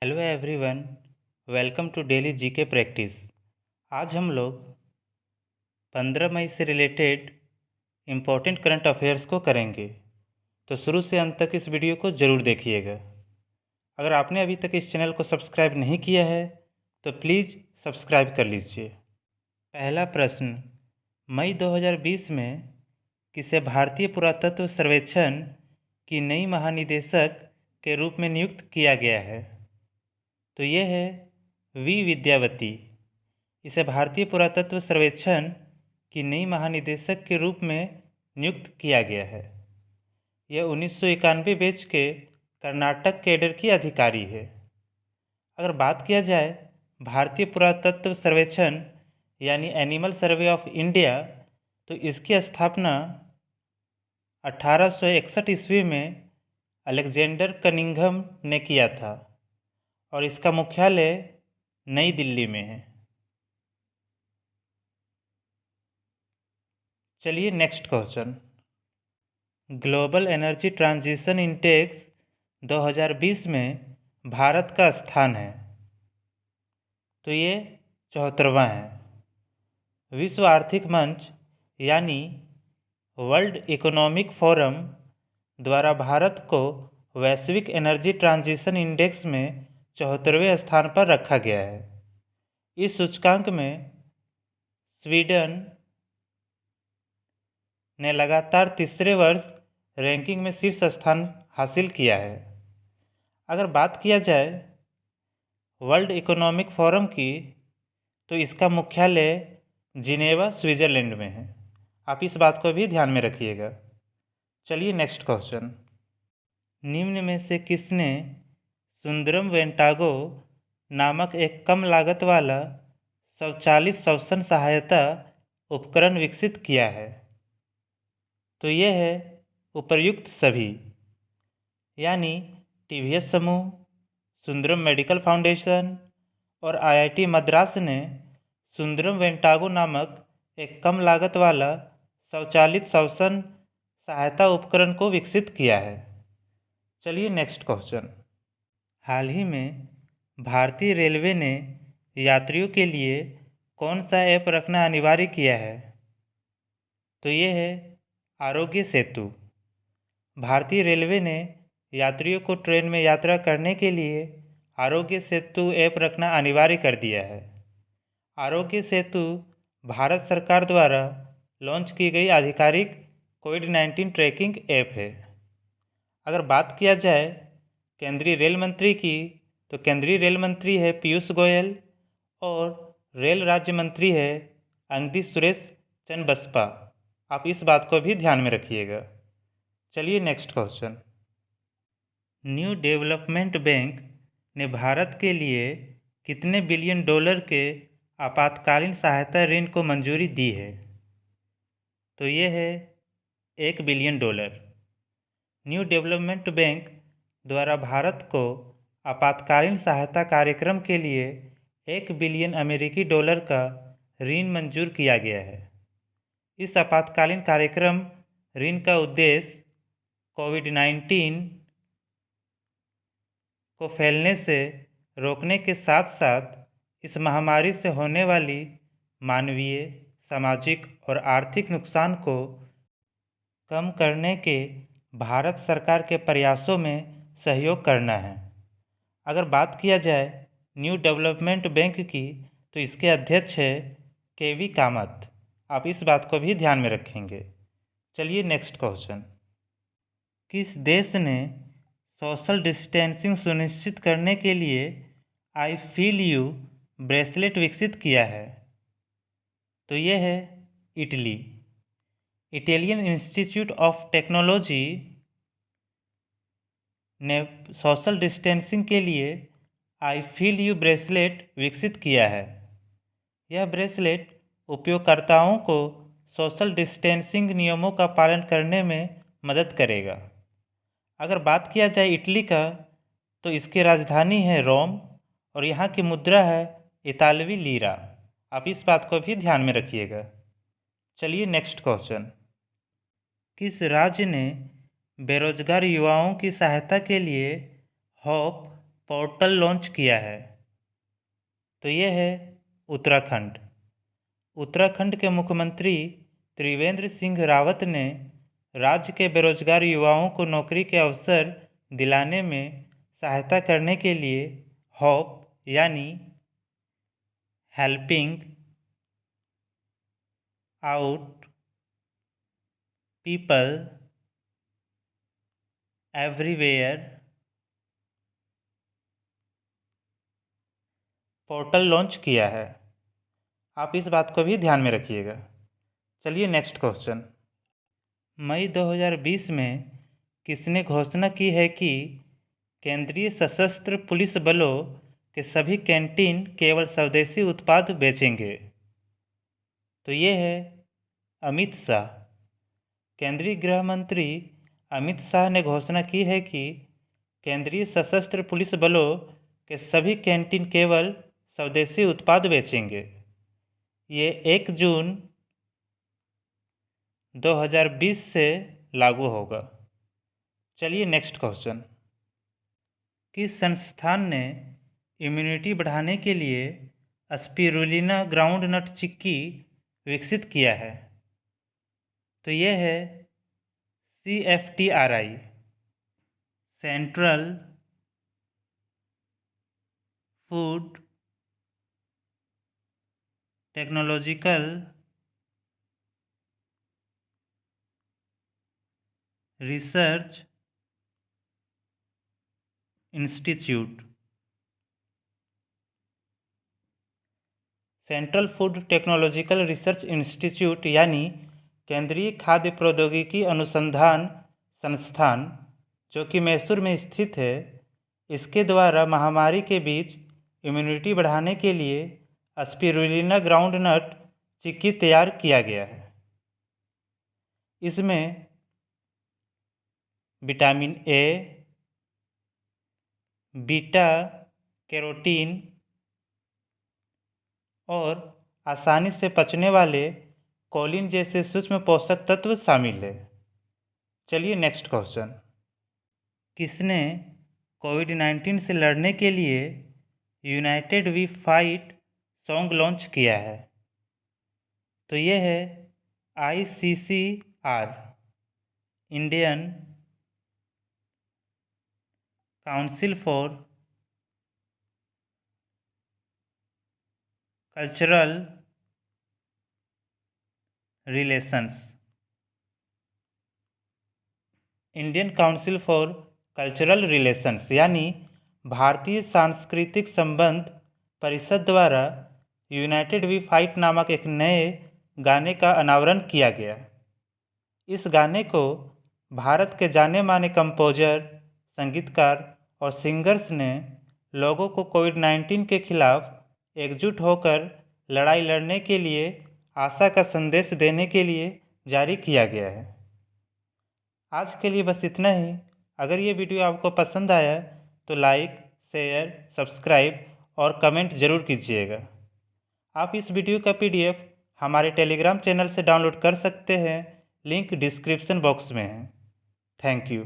Hello everyone, welcome to daily GK practice. आज हम लोग 15 मई से रिलेटेड इम्पोर्टेंट करंट अफेयर्स को करेंगे, तो शुरू से अंत तक इस वीडियो को ज़रूर देखिएगा। अगर आपने अभी तक इस चैनल को सब्सक्राइब नहीं किया है तो प्लीज़ सब्सक्राइब कर लीजिए। पहला प्रश्न, मई 2020 में किसे भारतीय पुरातत्व सर्वेक्षण की नई महानिदेशक के रूप में नियुक्त किया गया है? तो ये है वी विद्यावती। इसे भारतीय पुरातत्व सर्वेक्षण की नई महानिदेशक के रूप में नियुक्त किया गया है। यह 1991 बैच के कर्नाटक कैडर की अधिकारी है। अगर बात किया जाए भारतीय पुरातत्व सर्वेक्षण यानी एनिमल सर्वे ऑफ इंडिया, तो इसकी स्थापना 1861 ईस्वी में अलेक्जेंडर कनिंघम ने किया था और इसका मुख्यालय नई दिल्ली में है। चलिए next question, global energy transition index 2020 में भारत का स्थान है? तो ये 74वां है। विश्व आर्थिक मंच यानी वर्ल्ड इकोनॉमिक फोरम द्वारा भारत को वैश्विक एनर्जी ट्रांजिशन इंडेक्स में 74वें स्थान पर रखा गया है। इस सूचकांक में स्वीडन ने लगातार तीसरे वर्ष रैंकिंग में शीर्ष स्थान हासिल किया है। अगर बात किया जाए वर्ल्ड इकोनॉमिक फोरम की, तो इसका मुख्यालय जिनेवा स्विट्ज़रलैंड में है। आप इस बात को भी ध्यान में रखिएगा। चलिए नेक्स्ट क्वेश्चन, निम्न में से किसने सुंदरम वेंटागो नामक एक कम लागत वाला स्वचालित श्वसन सहायता उपकरण विकसित किया है? तो ये है उपर्युक्त सभी, यानी टीवीएस समूह, सुंदरम मेडिकल फाउंडेशन और आईआईटी मद्रास ने सुंदरम वेंटागो नामक एक कम लागत वाला स्वचालित श्वसन सहायता उपकरण को विकसित किया है। चलिए नेक्स्ट क्वेश्चन, हाल ही में भारतीय रेलवे ने यात्रियों के लिए कौन सा ऐप रखना अनिवार्य किया है? तो ये है आरोग्य सेतु। भारतीय रेलवे ने यात्रियों को ट्रेन में यात्रा करने के लिए आरोग्य सेतु ऐप रखना अनिवार्य कर दिया है। आरोग्य सेतु भारत सरकार द्वारा लॉन्च की गई आधिकारिक कोविड-19 ट्रैकिंग ऐप है। अगर बात किया जाए केंद्रीय रेल मंत्री की, तो केंद्रीय रेल मंत्री है पीयूष गोयल और रेल राज्य मंत्री है अंगदी सुरेश चन्नबसपा। आप इस बात को भी ध्यान में रखिएगा। चलिए next question, new development bank ने भारत के लिए कितने बिलियन डॉलर के आपातकालीन सहायता ऋण को मंजूरी दी है? तो ये है $1 बिलियन। न्यू डेवलपमेंट बैंक द्वारा भारत को आपातकालीन सहायता कार्यक्रम के लिए $1 बिलियन अमेरिकी डॉलर का ऋण मंजूर किया गया है। इस आपातकालीन कार्यक्रम ऋण का उद्देश्य कोविड-19 को फैलने से रोकने के साथ साथ इस महामारी से होने वाली मानवीय, सामाजिक और आर्थिक नुकसान को कम करने के भारत सरकार के प्रयासों में सहयोग करना है। अगर बात किया जाए न्यू डेवलपमेंट बैंक की, तो इसके अध्यक्ष है केवी कामत। आप इस बात को भी ध्यान में रखेंगे। चलिए नेक्स्ट क्वेश्चन, किस देश ने सोशल डिस्टेंसिंग सुनिश्चित करने के लिए आई फील यू ब्रेसलेट विकसित किया है? तो ये है Italy. Italian institute of technology ने सोशल डिस्टेंसिंग के लिए आई फील यू ब्रेसलेट विकसित किया है। यह ब्रेसलेट उपयोगकर्ताओं को सोशल डिस्टेंसिंग नियमों का पालन करने में मदद करेगा। अगर बात किया जाए इटली का, तो इसकी राजधानी है रोम और यहाँ की मुद्रा है इतालवी लीरा। आप इस बात को भी ध्यान में रखिएगा। चलिए नेक्स्ट क्वेश्चन, किस राज्य ने बेरोजगार युवाओं की सहायता के लिए होप पोर्टल लॉन्च किया है? तो ये है उत्तराखंड। उत्तराखंड के मुख्यमंत्री त्रिवेंद्र सिंह रावत ने राज्य के बेरोजगार युवाओं को नौकरी के अवसर दिलाने में सहायता करने के लिए हॉप यानी helping out people everywhere portal launch किया है। आप इस बात को भी ध्यान में रखिएगा। चलिए नेक्स्ट क्वेश्चन। मई 2020 में किसने घोषणा की है कि केंद्रीय सशस्त्र पुलिस बलों के सभी कैंटीन केवल स्वदेशी उत्पाद बेचेंगे? तो ये है अमित शाह। केंद्रीय गृह मंत्री अमित शाह ने घोषणा की है कि केंद्रीय सशस्त्र पुलिस बलों के सभी कैंटीन केवल स्वदेशी उत्पाद बेचेंगे। ये 1 जून 2020 से लागू होगा। चलिए नेक्स्ट क्वेश्चन। किस संस्थान ने इम्यूनिटी बढ़ाने के लिए स्पिरुलिना ग्राउंडनट चिक्की विकसित किया है? तो यह है CFTRI, central food technological research institute. Central food technological research institute यानी केंद्रीय खाद्य प्रौद्योगिकी अनुसंधान संस्थान, जो कि मैसूर में स्थित है, इसके द्वारा महामारी के बीच इम्यूनिटी बढ़ाने के लिए स्पिरुलिना ग्राउंडनट चिक्की तैयार किया गया है। इसमें विटामिन ए, बीटा कैरोटीन और आसानी से पचने वाले कोलिन जैसे सूक्ष्म पोषक तत्व शामिल है। चलिए नेक्स्ट क्वेश्चन। किसने कोविड-19 से लड़ने के लिए united we fight song launch किया है? तो ये है ICCR, Indian council for cultural relations. Indian council for cultural relations यानी भारतीय सांस्कृतिक संबंध परिषद द्वारा यूनाइटेड वी फाइट नामक एक नए गाने का अनावरण किया गया। इस गाने को भारत के जाने माने कंपोजर, संगीतकार और सिंगर्स ने लोगों को कोविड-19 के खिलाफ एकजुट होकर लड़ाई लड़ने के लिए आशा का संदेश देने के लिए जारी किया गया है। आज के लिए बस इतना ही। अगर ये वीडियो आपको पसंद आया तो लाइक, शेयर, सब्सक्राइब और कमेंट ज़रूर कीजिएगा। आप इस वीडियो का PDF हमारे टेलीग्राम चैनल से डाउनलोड कर सकते हैं। लिंक डिस्क्रिप्शन बॉक्स में है। Thank you.